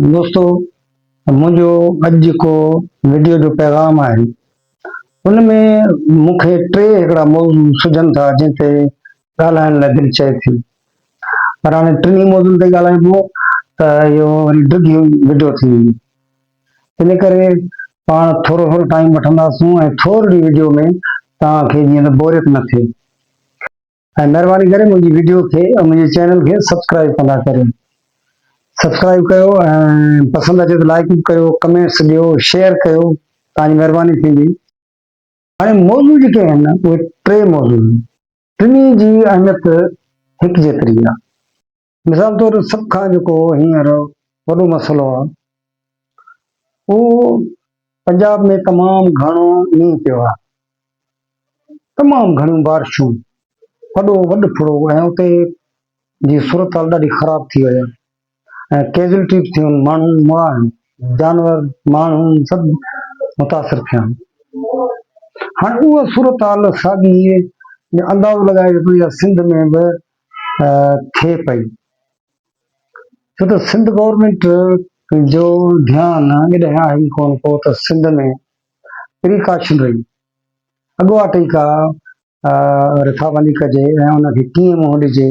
दोस्तों मुंहिंजो अॼु जेको वीडियो जो पैगाम आहे उन में मूंखे टे हिकिड़ा मौज़ू सुझनि था जंहिं ते ॻाल्हाइण लाइ दिलि चए थी। पर हाणे टिनी मौज़ुनि ते ॻाल्हाइबो त इहो वरी ॾुधी वीडियो थी वेंदी। इन करे पाण थोरो थोरो टाइम वठंदासीं ऐं थोरी वीडियो में तव्हांखे जीअं त बोरियत न थिए। ऐं महिरबानी करे मुंहिंजी वीडियो खे ऐं मुंहिंजे चैनल खे सब्सक्राइब कंदा करियो। सब्सक्राइब कयो ऐं पसंदि अचे त लाइक कयो, कमेंट्स ॾियो, शेयर कयो, तव्हांजी महिरबानी थींदी। हाणे मौज़ू जेके आहिनि उहे टे मौज़ू आहिनि, टिनी जी अहमियत हिकु जेतिरी आहे। मिसाल तौरु सभ खां जेको हींअर वॾो मसइलो आहे उहो पंजाब में तमामु घणो मींहुं पियो आहे, तमामु घणियूं बारिशूं, वॾो फुड़ो, ऐं उते जी सूरत हाल ॾाढी ख़राब थी वई आहे ऐं कैजुअलिटी थियूं, माण्हू मुआ आहिनि, जानवर माण्हू सभु मुतासिर थिया आहिनि। हाणे उहा सूरत हाल साॻी अंदाज़ो लॻाए वेठो आहे सिंध में बि थिए पई, छो त सिंध गवर्नमेंट जो ध्यानु एॾे आहे ई कोन को त सिंध में प्रिकॉशनरी अॻुवाट ई का रिथाबंदी कजे ऐं उनखे कीअं मुंहुं ॾिजे,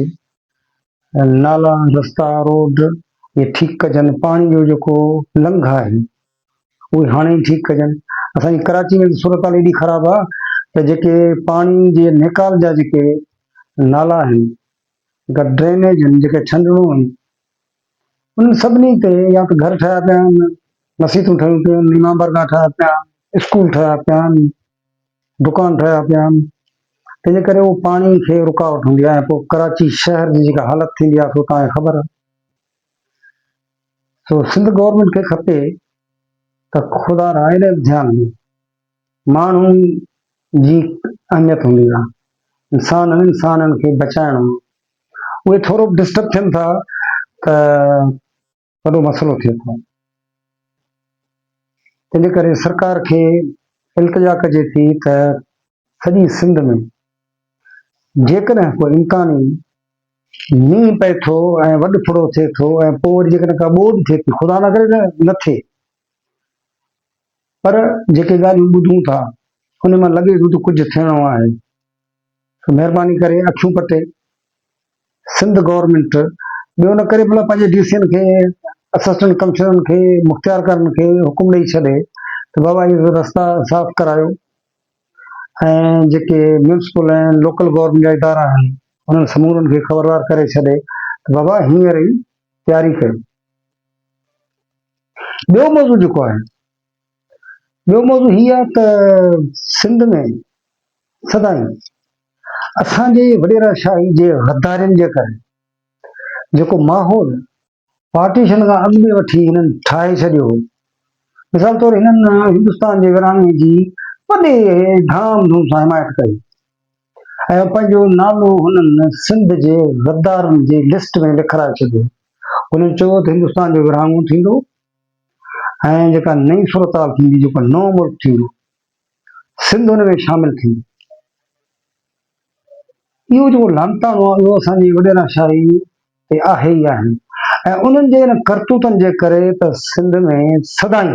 नाला रस्ता रोड इहे ठीकु कजनि, पाणी जो जेको लंघ आहे उहे हाणे ई ठीकु कजनि। असांजी कराची में सूरत हाल एॾी ख़राबु आहे त जेके पाणी जे निकाल जा जेके नाला आहिनि, जेका ड्रेनेज आहिनि, जेके छंडणूं आहिनि, उन्हनि सभिनी ते या त घर ठहिया पिया आहिनि, मसीतूं ठहियूं पियूं आहिनि, इमामबारगाह ठहिया पिया आहिनि, स्कूल ठहिया पिया आहिनि, दुकान ठहिया पिया आहिनि। तंहिंजे करे उहो पाणी खे रुकावट हूंदी आहे ऐं पोइ कराची शहर जी जेका हालत थींदी आहे सो तव्हांखे ख़बर आहे। सो सिंध गवर्नमेंट खे खपे त ख़ुदा राय ॾे ध्यानु ॾिए, माण्हू जी अहमियत हूंदी आहे, इंसाननि खे बचाइणो, उहे थोरो डिस्टर्ब थियनि था त वॾो मसइलो थिए थो। तंहिंजे करे सरकार खे इल्तिजा कजे थी त सॼी सिंध में जेकॾहिं कोई इम्कानी मींहुं पए थो ऐं वॾो फुड़ो थिए थो ऐं पोइ वरी जेकॾहिं का ॿोॾि थिए थी, ख़ुदा न करे न थिए, पर जेके ॻाल्हियूं ॿुधूं था उन मां लॻे थो त कुझु थियणो आहे, महिरबानी करे अखियूं पटे सिंध गवर्नमेंट ॿियो न करे भला पंहिंजे डीसीअनि खे, असिस्टेंट कमिश्नरनि खे, मुख़्तियारकारनि खे हुकुम ॾेई छॾे त बाबा इहे रस्ता साफ़ करायो, ऐं जेके म्यूनिसिपल ऐं लोकल गवर्नमेंट जा इदारा आहिनि उन्हनि समूरनि खे ख़बरदार करे छॾे त बाबा हींअर ई तयारी कयो। ॿियो मौज़ू जेको आहे, ॿियो मौज़ू हीअ आहे त सिंध में सदाईं असांजे वॾेराशाही जे गद्दारियुनि जे करे जेको माहौल पार्टीशन खां अॻु में वठी हिननि ठाहे छॾियो हो। मिसाल तौरु हिननि हिंदुस्तान जे विरहाङे जी वॾे धाम धूम सां हिमायत कई ऐं पंहिंजो नालो हुननि सिंध जे गद्दारनि जी लिस्ट में लिखाराए छॾियो। हुननि चयो त हिंदुस्तान जो विरहाङो थींदो ऐं जेका नई सूरत हाल थींदी, जेको नओं मुल्क थींदो, सिंध हुन में शामिल थींदी। इहो जेको लानताणो आहे इहो असांजी वॾेराशाही ते आहे ई आहे, ऐं उन्हनि जे हिन करतूतनि जे करे त सिंध में सदाईं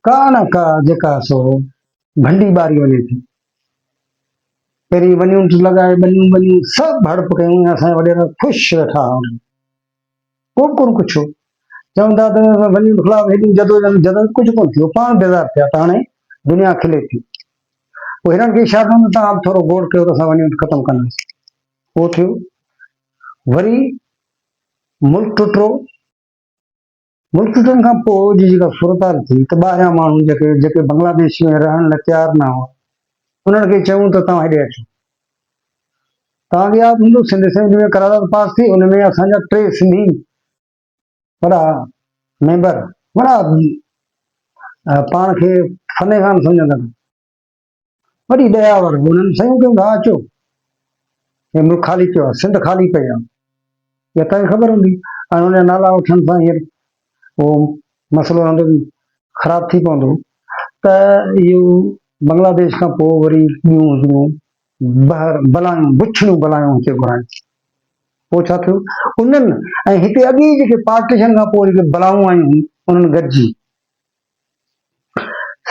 का न का जेका सो भंडी ॿारी वञे थी। पहिरीं वञूं लॻाए बनियूं सभु हड़प कयूं, असांजा वॾेरा ख़ुशि वेठा कोन कुझु चवनि था त वञूं ख़िलाफ़ हेॾी जदोजहद कुझु कोन थियो, पाण बेज़ार थिया त हाणे दुनिया खिले थी। पोइ हिननि खे इशारो कनि तव्हां थोरो गौर कयो त असां वञूं ख़तमु कंदासीं, उहो थियो। वरी मुल्क टुटण खां पोइ जी जेका सूरत हाल थी त ॿाहिरियां माण्हू जेके बांग्लादेश में रहण लाइ तयारु न हुआ उन्हनि खे चयूं त तव्हां हेॾे अचो। तव्हांखे यादि हूंदो सिंध असेंबली में करारदाद पास थी, उनमें असांजा 3 सिंधी वॾा मेंबर, वॾा पाण खे फने खान सम्झंदा, वॾी दयावर, हुननि सयूं कयूं हा अचो, हे मुल्क ख़ाली पियो आहे, सिंध ख़ाली पई आहे, इहा तव्हांखे ख़बर हूंदी। ऐं हुनजा नाला वठण सां हींअर उहो मसइलो रहंदो ख़राबु थी पवंदो त इहो बांग्लादेश खां पोइ वरी ॿियूं बलायूं बुछड़ियूं बलायूं हिते घुरायूं। पोइ छा थियो, उन्हनि ऐं हिते अॻे जेके पार्टीशन खां पोइ जेके बलाऊं आयूं उन्हनि गॾिजी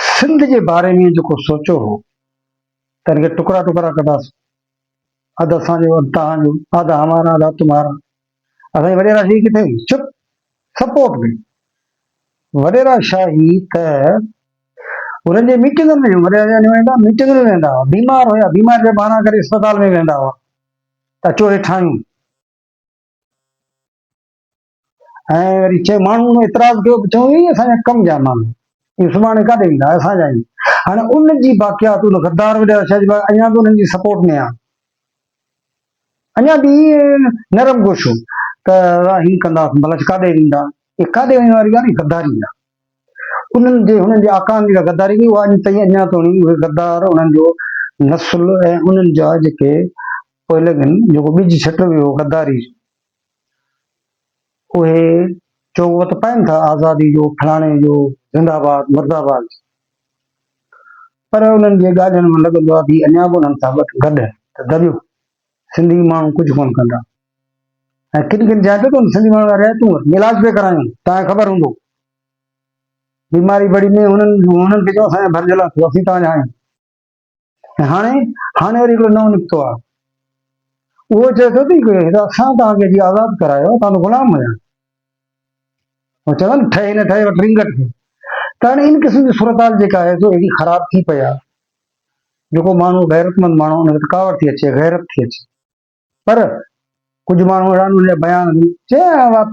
सिंध जे बारे में जेको सोचियो हो त हिनखे टुकड़ा टुकड़ा कंदासीं, अधु असांजो अधु तव्हांजो, आधा हमारा आधा तुम्हारा। असांजी वॾेरा शाही किथे हुई? चुप, सपोर्ट में। वॾेरा शाही त उन्हनि जे मीटिंगुनि में वॾेरा वेंदा, मीटिंगुनि में वेंदा हुआ, बीमार हुया, बीमार जा बहाना करे अस्पताल में वेंदा हुआ त अचो हेठां आहियूं। ऐं वरी चए माण्हू एतिराज़ कयो, चऊं ई असांजा कम जा माण्हू, इहे सुभाणे काॾे वेंदा, असांजा आहिनि। हाणे उन जी बाक़ियात उन गद्दार वॾेरा शाह जी अञा बि उन्हनि जी सपोर्ट में आहे, अञा बि नरम गोशो त हीअं कंदासीं, भला काॾे वेंदा, इहे काॾे वञण वारी ॻाल्हि गद्दारी आहे। हुननि जे आकान जी गद्दारी कई, उहा अॼु ताईं अञा ताईं उहे गद्दार उन्हनि जो नस्ल ऐं उन्हनि जा जेके पोइ लॻनि जेको ॿिज छट वियो गद्दारी, उहे चोगो त पाइनि था आज़ादी जो, फलाणे जो, ज़िंदाबाद मुर्दाबाद, पर उन्हनि जे ॻाल्हियुनि में लॻंदो आहे कि अञा बि उन्हनि सां गॾु त दॿियो सिंधी माण्हू कुझु कोन कंदा। ऐं किन किन जाइ ते सिंधी माण्हू रियायतूं इलाज पिया करायूं, तव्हांखे ख़बर हूंदो, बीमारी बड़ी में हुननि खे चयो असांजा भरियल आहे, असीं तव्हांजा आहियूं। ऐं हाणे वरी हिकिड़ो नओं निकितो आहे, उहो चए थो कि असां तव्हांखे जीअं आज़ादु करायो, तव्हां त ग़ुलाम हुया, चवंदा न ठहे न ठहे वटि रिंगट खे। त हाणे इन क़िस्म जी सूरत जेका आहे सो एॾी ख़राब थी पई आहे, जेको माण्हू गैरतमंद माण्हू उनखे थकावट थी अचे, गैरत थी अचे। पर कुझु माण्हू अहिड़ा उनजा बयान चए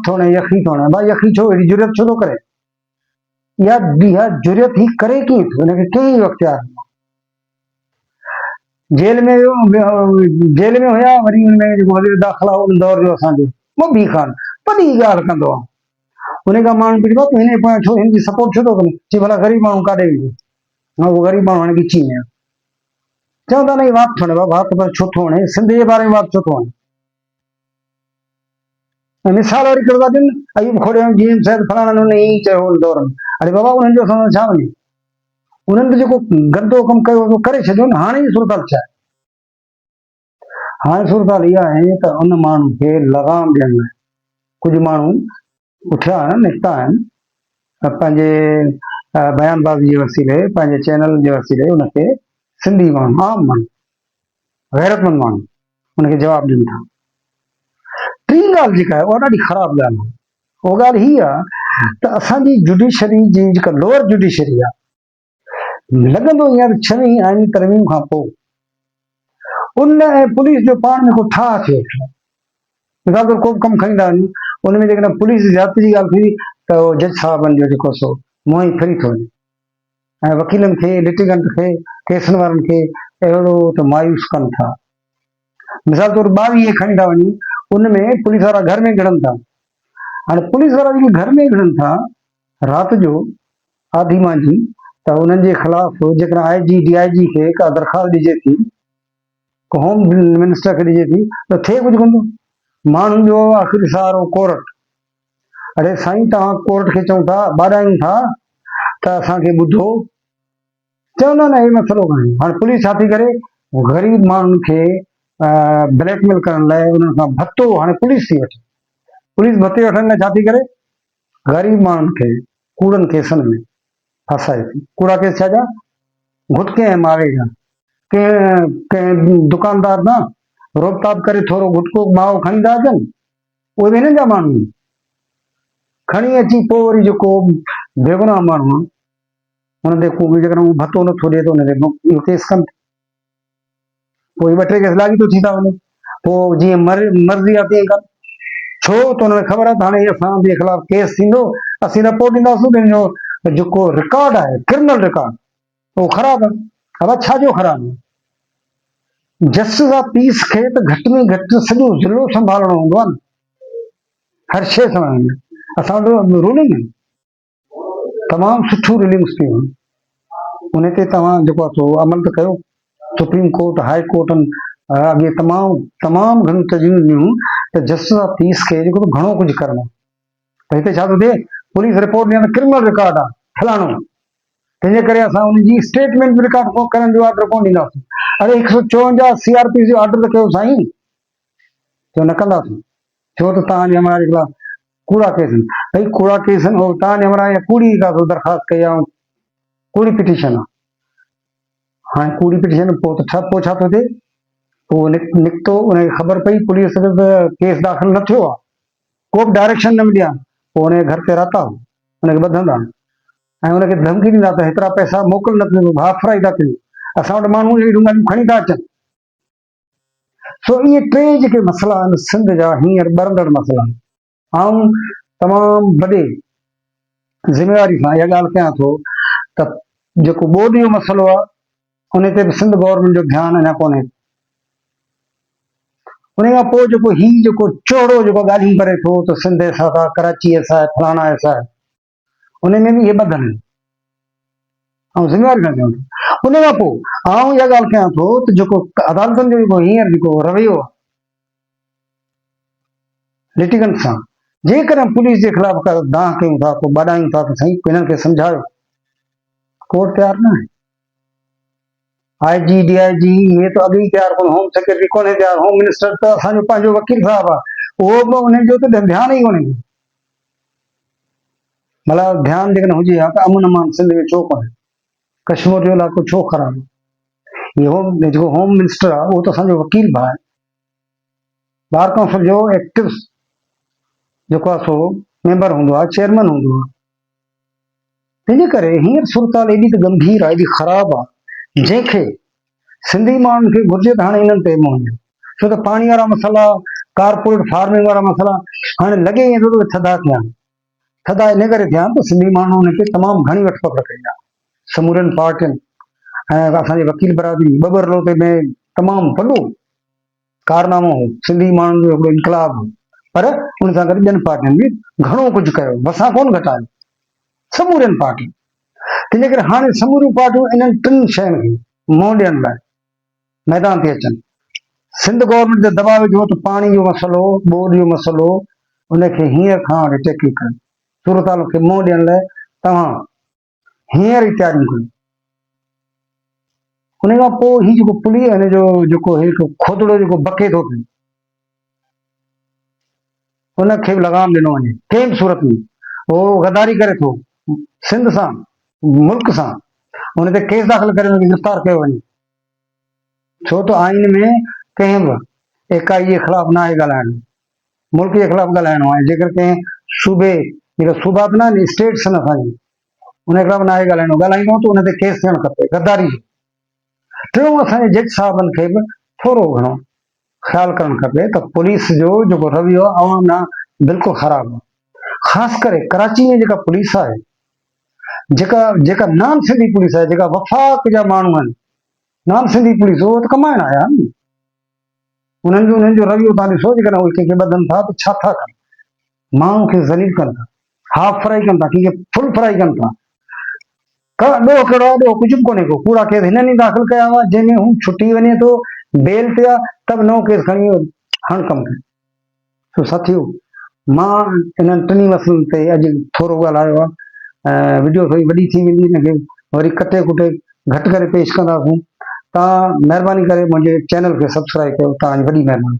थोड़े यखी थोड़े, भाई यखी छो, एॾी जुरियत छो थो करे, इहा जुरियत ही करे कीअं थो, हिनखे कंहिं अख्तियार जेल में हुया, वरी हुनमें जेको वज़ीर दाख़िला उन दौर जो असांजो मुबी ख़ान वॾी ॻाल्हि कंदो आहे, उन खां माण्हू पुछिबो तूं हिन पोयां छो, हिन जी सपोर्ट छो थो करे, चई भला ग़रीब माण्हू काॾे वेंदो, मां उहो ग़रीब माण्हू हाणे ॻिची में आहे। चवंदा न वात थो हणे, वात पर छो थो हणे, सिंध जे बारे में वात छो थो हणे। मिसाल वरी कहिड़ो था ॾियनि, अयूब खोड़े जीअं शायदि फलाणनि हुन ईअं चयो उन दौर में, अरे बाबा उन्हनि जो असां छा वञे, उन्हनि त जेको गंदो कमु कयो उहो करे छॾियो न। हाणे जी सूरत छा आहे, हाणे सूरत इहा आहे त उन माण्हू खे लॻाम ॾियण लाइ कुझु माण्हू उथिया आहिनि, निकिता आहिनि, पंहिंजे बयानबाज़ी जे वसीले, पंहिंजे चैनल जे वसीले उनखे सिंधी माण्हू, आम माण्हू, गैरतमंद माण्हू उनखे जवाबु ॾियनि था। टी ॻाल्हि जेका आहे उहा ॾाढी ख़राबु ॻाल्हि आहे, उहा ॻाल्हि हीअ आहे त असांजी जुडिशरी जी जेका लोअर जुडिशरी आहे, लॻंदो ईअं त 6वीं आईनी तरमीम खां पोइ उन ऐं पुलिस जो पाण में को ठाह थियो, मिसाल तौर को बि कमु खणींदा आहिनि, उनमें जेकॾहिं पुलिस ज़्यादती जी ॻाल्हि थी त उहो जज साहिबनि जो जेको सो मुंहुं ई फिरी थो वञे, ऐं वकीलनि खे, लिटिगेंट खे, केसनि वारनि खे अहिड़ो त मायूस कनि था। मिसाल तौर 22 खणी था वञूं, उनमें पुलिस वारा घर में गिड़नि था। हाणे पुलिस वारा जेके घर में गिड़नि था राति जो आधी मांझी, त उन्हनि जे ख़िलाफ़ जेकॾहिं IG DIG खे का दरख़्वास्त ॾिजे थी, होम मिनिस्टर खे ॾिजे थी, त थिए कुझु कोन थो, माण्हुनि जो आख़िरी सहारो कोर्ट। अरे साईं तव्हां कोर्ट खे चऊं था, ॿाॾायूं था त असांखे ॿुधो, चवंदा न इहो मसइलो कान्हे। हाणे पुलिस छा थी करे, ग़रीब माण्हुनि खे ब्लैकमेल करण लाइ उन्हनि खां भत्तो हाणे पुलिस थी वठे, पुलिस भत्ते वठण लाइ छा थी करे, ग़रीब माण्हुनि खे कूड़नि केसनि में फासाए थी। कूड़ा केस छा जा, गुटके ऐं मावे जा, कंहिं दुकानदार ना रोकताब करे थोरो गुटको मावो खणी था अचनि, उहे बि हिननि जा माण्हू आहिनि, खणी अची पोइ वरी जेको बेगुनाह माण्हू आहे हुन ते जेकॾहिं उहो भत्तो नथो ॾिए त हुनते इहो केस कनि, पोइ 2-3 केस लाॻीतो थी था वञे, पोइ जीअं मर्ज़ी आहे तीअं कनि, छो त हुनखे ख़बर आहे त हाणे असांजे ख़िलाफ़ केस थींदो, असीं रिपोर्ट ॾींदासीं, तुंहिंजो जेको रिकॉर्ड आहे, क्रिमिनल रिकॉर्ड, उहो ख़राबु आहे। अब छाजो ख़राबु आहे, जस्टिस ऑफ पीस खे त घटि में घटि सॼो ज़िलो संभालणो हूंदो आहे न, हर शइ संभालणी, असां वटि रूलिंग आहिनि, तमामु सुठियूं रूलिंग्स पियूं आहिनि, उन ते तव्हां जेको आहे सो अमल त कयो। सुप्रीम कोर्ट, हाई कोर्टनि अॻे तमामु घणियूं तजवीज़ ॾिनियूं त जस्टिस ऑफ पीस खे जेको घणो कुझु करिणो, त हिते छा थो थिए, पुलिस रिपोर्ट ॾियण क्रिमिनल रिकॉर्ड आहे फलाणो, तंहिंजे करे असां उनजी स्टेटमेंट रिकॉर्ड करण जो ऑर्डर कोन ॾींदासीं। अरे 154 CRPC जो ऑर्डर त कयो साईं, जो न कंदासीं, छो तो तव्हांजे हमारा जेका कूड़ा केस आहिनि, भई कूड़ा केस आहिनि, उहो तव्हांजे हमारा कूड़ी का दरख़्वास्त कई आहे, कूड़ी पिटीशन आहे। हाणे कूड़ी पिटीशन पोइ छा थो थिए, पोइ निकितो, उनखे ख़बर पई, पुलिस खे केस दाख़िल न थियो आहे, को बि डायरेक्शन न मिली आहे, पोइ हुनजे घर ते रहता हुनखे ॿधंदा ऐं हुनखे धमकी ॾींदा त हेतिरा पैसा मोकिल न कयो, हाफ फ्राई था कयूं, असां वटि माण्हू अहिड़ियूं ॻाल्हियूं खणी था अचनि। सो इहे टे जेके मसइला आहिनि सिंध जा हींअर ॿरंदड़ मसइला आहिनि। आऊं तमामु वॾे ज़िमेवारी सां इहा ॻाल्हि कयां थो त जेको ॿोॾि जो मसइलो आहे उन ते बि सिंध गवर्नमेंट जो ध्यानु अञा कोन्हे। उन खां पोइ जेको चोड़ो जेको ॻाल्हियूं करे थो त सिंध ऐसा था, कराची ऐसा है, फलाना ऐसा है, उन में बि इहे ॿधल आहिनि ऐं ज़िमेवारी सां कयूं था। उन खां पोइ आऊं इहा ॻाल्हि कयां थो त जेको अदालतुनि जो जेको हींअर जेको रवैयो आहे लिटिगेंट सां, जेकॾहिं पुलिस जे ख़िलाफ़ का दांह कयूं था, पोइ ॿाॾायूं था त साईं हिननि खे सम्झायो, कोर्ट तयारु न आहे। IG DIG इहे त अॻु ई तयारु कोन्हे, होम सेक्रेटरी कोन्हे तयारु, होम मिनिस्टर त असांजो पंहिंजो वकील साहिबु आहे, उहो बि उन्हनि जो त ध्यानु ई कोन्हे। मतिलबु ध्यानु जेकॾहिं हुजे हा त अमन अमान सिंध में छो कोन्हे, कश्मीर जो इलाइक़ो छो ख़राबु आहे। इहो जेको होम मिनिस्टर आहे उहो त असांजो वकील बि आहे, बार काउंसिल जो एक्टिव जेको आहे सो मेंबर हूंदो आहे, चेयरमैन हूंदो आहे। तंहिंजे करे हींअर सूरत एॾी त गंभीर आहे, एॾी ख़राबु आहे, जंहिंखे सिंधी माण्हुनि खे घुरिजे त हाणे इन्हनि ते मुंहुं, छो त पाणी वारा मसइला, कारपोरेट फार्मिंग वारा मसइला हाणे लॻे ईअं थो त थधा थिया आहिनि। थधा इन करे थिया आहिनि त सिंधी माण्हू हुनखे तमामु घणी वठ पकड़ कई आहे समूरनि पार्टियुनि ऐं असांजे वकील बरादरी ॿ में तमामु वॾो कारनामो हो, सिंधी माण्हुनि जो हिकिड़ो इनकलाब हो, पर उन सां गॾु ॿियनि पार्टियुनि बि घणो कुझु कयो, वसां कोन घटायो समूरनि पार्टियुनि। तंहिंजे करे हाणे समूरियूं पार्टियूं इन्हनि टिनि शयुनि खे मुंहुं ॾियण लाइ मैदान ते अचनि। सिंध गवर्नमेंट ते दबाव विझो त पाणी जो मसइलो, ॿोॾि जो मसइलो, उनखे हींअर खां वठी टैकल कयो। सूरत खे मुंहुं ॾियण लाइ तव्हां हींअर ई तयारियूं कयो। उन खां पोइ हीउ जेको पुलिस हिन जो जेको हिकु खोदड़ो जेको बके थो पियो, उनखे बि लॻाम ॾिनो वञे कंहिं बि सूरत में, उहो गद्दारी करे थो सिंध सां, मुल्क सां, उन ते केस दाख़िल करे हुनखे गिरफ़्तार कयो वञे। छो त आइन में कंहिं बि एकाई जे ख़िलाफ़ न आहे ॻाल्हाइणो, मुल्क जे ख़िलाफ़ ॻाल्हाइणो आहे। जेकर कंहिं सूबे, जेका सूबा बि न आहिनि, स्टेट्स आहिनि असांजी, उन ख़िलाफ़ न आहे ॻाल्हाइणो, ॻाल्हाईंदो त उन ते केस थियणु खपे, गद्दारी। टियों, असांजे जज साहिबनि खे बि थोरो घणो ख़्यालु करणु खपे त पुलिस जो जेको रवैयो आहे अवाम ॾांहुं बिल्कुलु ख़राबु आहे। ख़ासि करे कराची में जेका पुलिस आहे, जेका नॉन सिंधी पुलिस आहे, जेका वफ़ाक़ जा माण्हू आहिनि, नॉन सिंधी पुलिस, उहो त कमाइण आया आहिनि। उन्हनि जो रवैयो तव्हां ॾिसो, जेकॾहिं उहे कंहिंखे ॿधनि था त छा था कनि, माण्हुनि खे ज़लील कनि था, हाफ फ्राई कनि था, कंहिंखे फुल फ्राई कनि था। ॿियो कहिड़ो आहे, ॿियो कुझु बि कोन्हे को, कूड़ा केस हिननि ई दाख़िल कया हुआ, जंहिंमें हू छुटी वञे थो, बेल ते आहे, त बि नओं केस खणी हण कमु कनि। सो साथियो, मां इन्हनि टिनी मसइलनि ते अॼु थोरो ॻाल्हायो आहे। वीडियो थोरी वॾी थी वेंदी, हिनखे वरी कटे कुटे घटि करे पेश कंदासीं। तव्हां महिरबानी करे मुंहिंजे चैनल खे सब्सक्राइब कयो, तव्हांजी वॾी महिरबानी।